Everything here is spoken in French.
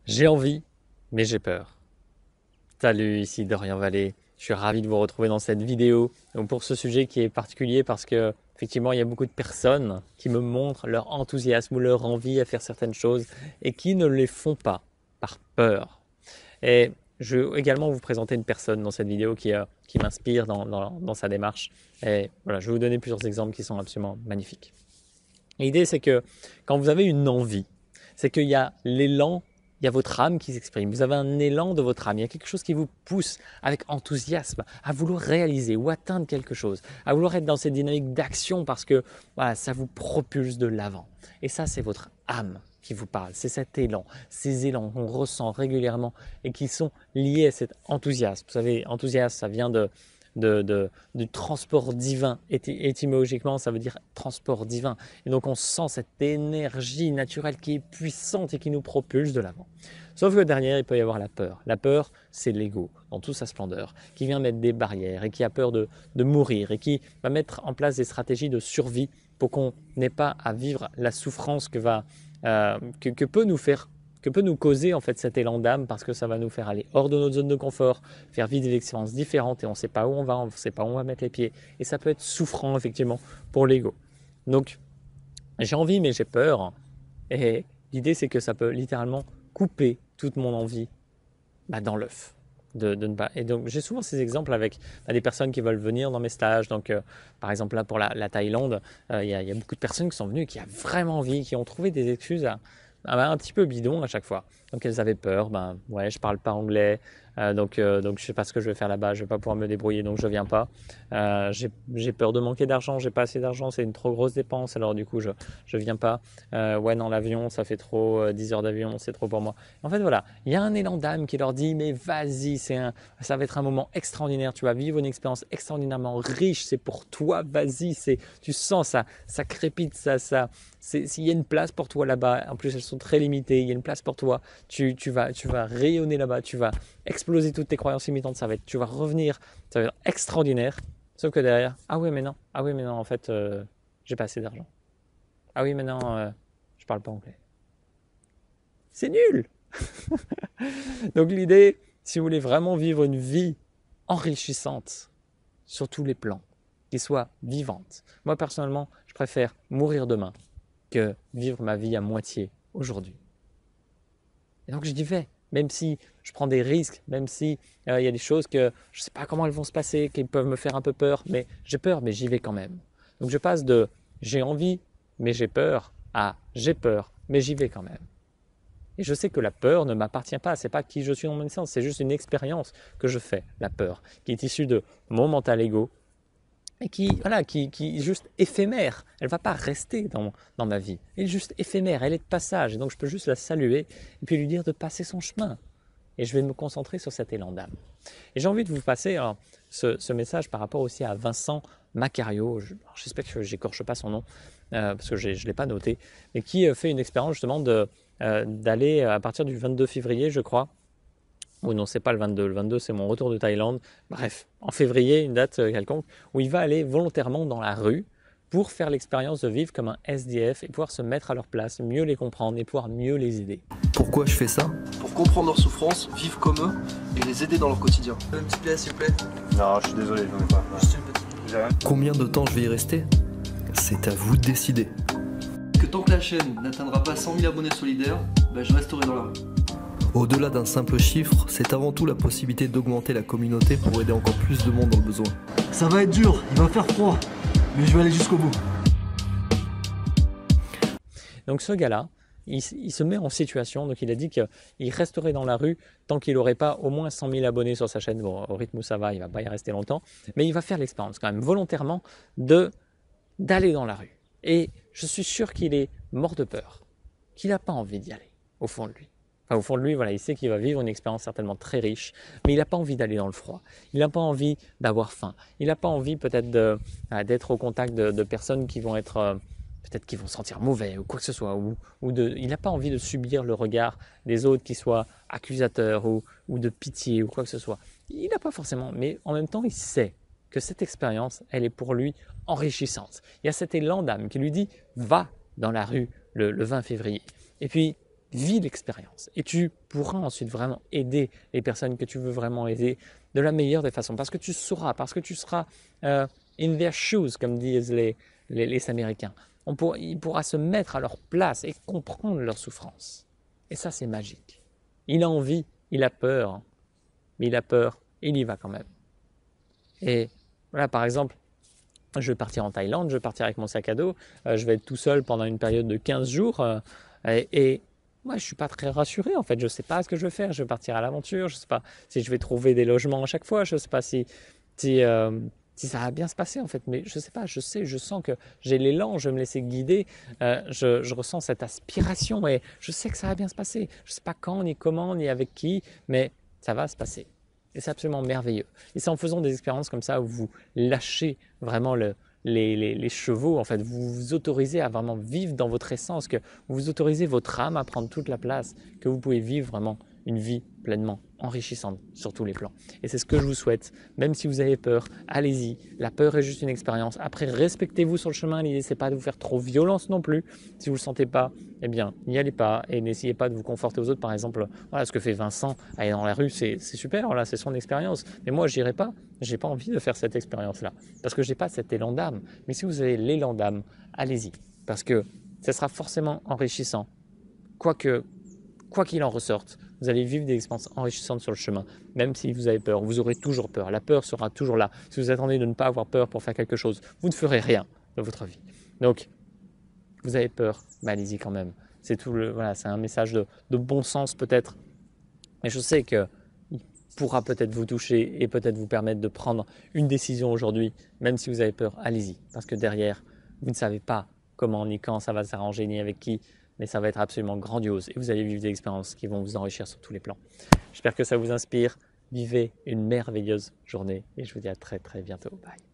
J'ai envie, mais j'ai peur. Salut, ici Dorian Vallée. Je suis ravi de vous retrouver dans cette vidéo. Donc pour ce sujet qui est particulier parce que effectivement il y a beaucoup de personnes qui me montrent leur enthousiasme ou leur envie à faire certaines choses et qui ne les font pas par peur. Et je vais également vous présenter une personne dans cette vidéo qui m'inspire dans sa démarche. Et voilà, je vais vous donner plusieurs exemples qui sont absolument magnifiques. L'idée c'est que quand vous avez une envie, c'est qu'il y a l'élan, il y a votre âme qui s'exprime. Vous avez un élan de votre âme. Il y a quelque chose qui vous pousse avec enthousiasme à vouloir réaliser ou atteindre quelque chose, à vouloir être dans cette dynamique d'action parce que voilà, ça vous propulse de l'avant. Et ça, c'est votre âme qui vous parle. C'est cet élan, ces élans qu'on ressent régulièrement et qui sont liés à cet enthousiasme. Vous savez, enthousiasme, ça vient du transport divin. Étymologiquement, ça veut dire transport divin. Et donc, on sent cette énergie naturelle qui est puissante et qui nous propulse de l'avant. Sauf que derrière, il peut y avoir la peur. La peur, c'est l'ego, dans toute sa splendeur, qui vient mettre des barrières et qui a peur de mourir et qui va mettre en place des stratégies de survie pour qu'on n'ait pas à vivre la souffrance que peut nous faire que peut nous causer en fait cet élan d'âme parce que ça va nous faire aller hors de notre zone de confort, faire vivre des expériences différentes et on ne sait pas où on ne sait pas où on va mettre les pieds et ça peut être souffrant effectivement pour l'ego. Donc j'ai envie mais j'ai peur et l'idée c'est que ça peut littéralement couper toute mon envie dans l'œuf. De ne pas. Et donc j'ai souvent ces exemples avec des personnes qui veulent venir dans mes stages. Donc par exemple là pour la Thaïlande, il y a beaucoup de personnes qui sont venues et qui ont vraiment envie, qui ont trouvé des excuses un petit peu bidon à chaque fois. Donc elles avaient peur, ouais, je parle pas anglais, donc je sais pas ce que je vais faire là-bas, je vais pas pouvoir me débrouiller, donc je viens pas. J'ai peur de manquer d'argent, j'ai pas assez d'argent, c'est une trop grosse dépense, alors du coup je viens pas. Ouais, non, l'avion, ça fait trop, 10 heures d'avion, c'est trop pour moi. En fait voilà, il y a un élan d'âme qui leur dit mais vas-y, ça va être un moment extraordinaire, tu vas vivre une expérience extraordinairement riche, c'est pour toi, vas-y, tu sens ça crépite, s'il y a une place pour toi là-bas, en plus elles sont très limitées, il y a une place pour toi, tu vas rayonner là-bas, tu vas exploser toutes tes croyances limitantes, tu vas revenir, ça va être extraordinaire, sauf que derrière, ah oui mais non, en fait, j'ai pas assez d'argent. Ah oui mais non, je parle pas anglais. C'est nul. Donc l'idée, si vous voulez vraiment vivre une vie enrichissante sur tous les plans, qui soit vivante, moi personnellement, je préfère mourir demain que vivre ma vie à moitié aujourd'hui. Et donc je dis vais, même si je prends des risques, même si il y a des choses que je ne sais pas comment elles vont se passer, qui peuvent me faire un peu peur, mais j'ai peur, mais j'y vais quand même. Donc je passe de j'ai envie, mais j'ai peur, à j'ai peur, mais j'y vais quand même. Et je sais que la peur ne m'appartient pas, c'est pas qui je suis dans mon essence, c'est juste une expérience que je fais, la peur, qui est issue de mon mental ego, et qui est juste éphémère. Elle ne va pas rester dans ma vie. Elle est juste éphémère, elle est de passage. Et donc je peux juste la saluer et puis lui dire de passer son chemin. Et je vais me concentrer sur cet élan d'âme. Et j'ai envie de vous passer ce message par rapport aussi à Vincent Macario. J'espère que je n'écorche pas son nom, parce que je ne l'ai pas noté, mais qui fait une expérience justement d'aller à partir du 22 février, je crois. Ou non, c'est pas le 22. Le 22, c'est mon retour de Thaïlande. Bref, en février, une date quelconque, où il va aller volontairement dans la rue pour faire l'expérience de vivre comme un SDF et pouvoir se mettre à leur place, mieux les comprendre et pouvoir mieux les aider. Pourquoi je fais ça? Pour comprendre leurs souffrances, vivre comme eux et les aider dans leur quotidien. Une petite pièce, s'il vous plaît. Non, je suis désolé, j'en ai pas. Juste une petite. J'ai rien. Combien de temps je vais y rester? C'est à vous de décider. Que tant que la chaîne n'atteindra pas 100 000 abonnés solidaires, je resterai dans la rue. Au-delà d'un simple chiffre, c'est avant tout la possibilité d'augmenter la communauté pour aider encore plus de monde dans le besoin. Ça va être dur, il va faire froid, mais je vais aller jusqu'au bout. Donc ce gars-là, il se met en situation, donc il a dit qu'il resterait dans la rue tant qu'il n'aurait pas au moins 100 000 abonnés sur sa chaîne. Bon, au rythme où ça va, il ne va pas y rester longtemps, mais il va faire l'expérience quand même volontairement d'aller dans la rue. Et je suis sûr qu'il est mort de peur, qu'il n'a pas envie d'y aller, au fond de lui. Enfin, au fond de lui, voilà, il sait qu'il va vivre une expérience certainement très riche, mais il n'a pas envie d'aller dans le froid. Il n'a pas envie d'avoir faim. Il n'a pas envie peut-être d'être au contact de personnes qui vont être peut-être qu'ils vont se sentir mauvais ou quoi que ce soit. Il n'a pas envie de subir le regard des autres qui soient accusateurs ou de pitié ou quoi que ce soit. Il n'a pas forcément, mais en même temps, il sait que cette expérience, elle est pour lui enrichissante. Il y a cet élan d'âme qui lui dit « va dans la rue le 20 février ». Et puis, vis l'expérience et tu pourras ensuite vraiment aider les personnes que tu veux vraiment aider de la meilleure des façons parce que tu sauras, parce que tu seras in their shoes, comme disent les Américains. Il pourra se mettre à leur place et comprendre leur souffrance. Et ça, c'est magique. Il a envie, il a peur, mais il a peur et il y va quand même. Et voilà, par exemple, je vais partir en Thaïlande, je vais partir avec mon sac à dos, je vais être tout seul pendant une période de 15 jours et moi, je ne suis pas très rassuré en fait. Je ne sais pas ce que je vais faire. Je vais partir à l'aventure. Je ne sais pas si je vais trouver des logements à chaque fois. Je ne sais pas si ça va bien se passer en fait. Mais je ne sais pas. Je sens que j'ai l'élan. Je vais me laisser guider. Je ressens cette aspiration et je sais que ça va bien se passer. Je ne sais pas quand, ni comment, ni avec qui, mais ça va se passer. Et c'est absolument merveilleux. Et c'est en faisant des expériences comme ça où vous lâchez vraiment les chevaux, en fait, vous vous autorisez à vraiment vivre dans votre essence, que vous vous autorisez votre âme à prendre toute la place, que vous pouvez vivre vraiment une vie pleinement enrichissante sur tous les plans. Et c'est ce que je vous souhaite. Même si vous avez peur, allez-y. La peur est juste une expérience. Après, respectez-vous sur le chemin. L'idée, c'est pas de vous faire trop violence non plus. Si vous le sentez pas, eh bien, n'y allez pas et n'essayez pas de vous conforter aux autres. Par exemple, voilà ce que fait Vincent, aller dans la rue, c'est super. Voilà, c'est son expérience. Mais moi, j'irai pas. J'ai pas envie de faire cette expérience-là parce que j'ai pas cet élan d'âme. Mais si vous avez l'élan d'âme, allez-y parce que ça sera forcément enrichissant. Quoi qu'il en ressorte, vous allez vivre des expériences enrichissantes sur le chemin. Même si vous avez peur, vous aurez toujours peur. La peur sera toujours là. Si vous attendez de ne pas avoir peur pour faire quelque chose, vous ne ferez rien de votre vie. Donc, vous avez peur, mais allez-y quand même. C'est c'est un message de bon sens peut-être. Mais je sais qu'il pourra peut-être vous toucher et peut-être vous permettre de prendre une décision aujourd'hui. Même si vous avez peur, allez-y. Parce que derrière, vous ne savez pas comment ni quand ça va s'arranger, ni avec qui. Mais ça va être absolument grandiose et vous allez vivre des expériences qui vont vous enrichir sur tous les plans. J'espère que ça vous inspire. Vivez une merveilleuse journée et je vous dis à très très bientôt. Bye.